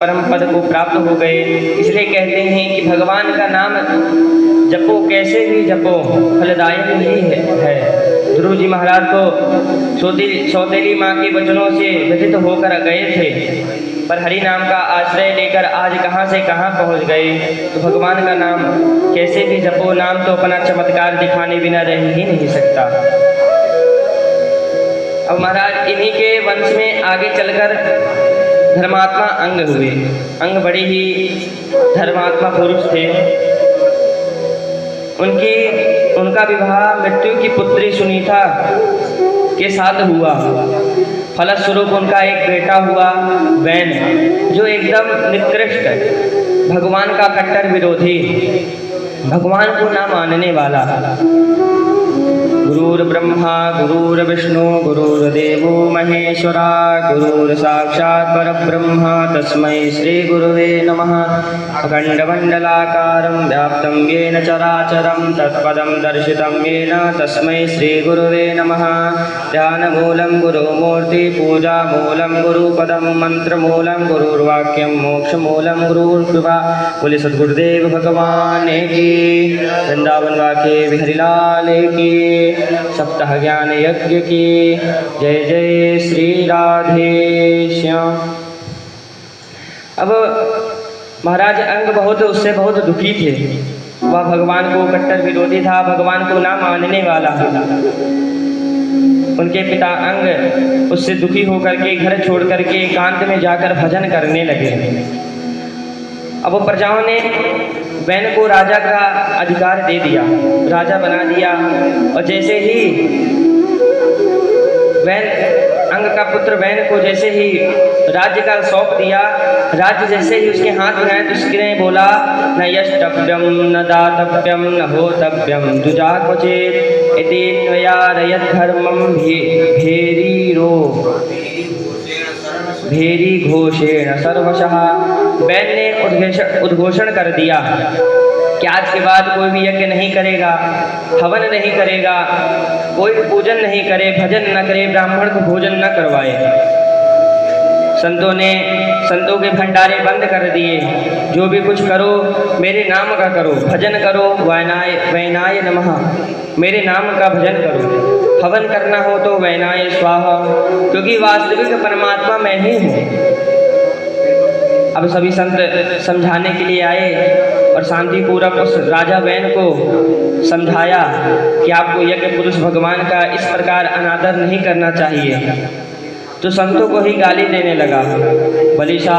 परम पद को प्राप्त हो गए। इसलिए कहते हैं कि भगवान का नाम जपो कैसे भी जपो, फलदायक ही है। ध्रुव जी महाराज तो सौतेली माँ के वचनों से व्यथित होकर गए थे, पर हरि नाम का आश्रय लेकर आज कहाँ से कहाँ पहुँच गए। तो भगवान का नाम कैसे भी जपो, नाम तो अपना चमत्कार दिखाने बिना रह ही नहीं सकता। अब महाराज इन्हीं के वंश में आगे चलकर धर्मात्मा अंग हुए। अंग बड़े ही धर्मात्मा पुरुष थे। उनका विवाह मृत्यु की पुत्री सुनीता के साथ हुआ। फलस्वरूप उनका एक बेटा हुआ वैन, जो एकदम निकृष्ट, भगवान का कट्टर विरोधी, भगवान को ना मानने वाला। गुरुर्ब्रह्मा गुरुर्विष्णु गुरुर्देवो महेश्वरा, गुरुर् साक्षात् परब्रह्म तस्मै श्री गुरुवे नमः। अखण्डमण्डलाकारं व्याप्तं येन चराचरं तत्पदं दर्शितं येन तस्मै श्री गुरुवे नमः। ध्यानमूलं गुरुमूर्ति, पूजामूलं गुरुपदं, मंत्रमूलं गुरुर्वाक्यं, मोक्षमूलं गुरुर्कृपा। बोले सद्गुरुदेव भगवान की, वृंदावन वाके बिहारीलाल की, सप्ताह ज्ञान यज्ञ की जय जय श्री राधे श्याम। अब महाराज अंग उससे बहुत दुखी थे। वह भगवान को कट्टर विरोधी था, भगवान को ना मानने वाला था। उनके पिता अंग उससे दुखी होकर के घर छोड़ करके एकांत में जाकर भजन करने लगे। अब प्रजाओं ने वैन को राजा का अधिकार दे दिया, राजा बना दिया। और जैसे ही वैन, अंग का पुत्र वैन को जैसे ही राज्य का सौंप दिया, राज्य जैसे ही उसके हाथ में आए तो उसने बोला, न यष्टव्यम न दातव्यम न होतव्यम दुजा क्वचित् इति त्वया धर्मम भेरी घोषेण सर्वशः। वैन ने उद्घोषण कर दिया कि आज के बाद कोई भी यज्ञ नहीं करेगा, हवन नहीं करेगा, कोई भी पूजन नहीं करे, भजन न करे, ब्राह्मण को भोजन न करवाए। संतों के भंडारे बंद कर दिए। जो भी कुछ करो मेरे नाम का करो, भजन करो, वैनाय नमः, मेरे नाम का भजन करो। हवन करना हो तो वैनाय स्वाहा, क्योंकि वास्तविक परमात्मा मैं ही हूँ। अब सभी संत समझाने के लिए आए और शांतिपूर्वक उस राजा वैन को समझाया कि आपको यज्ञ पुरुष भगवान का इस प्रकार अनादर नहीं करना चाहिए। तो संतों को ही गाली देने लगा। बलिशा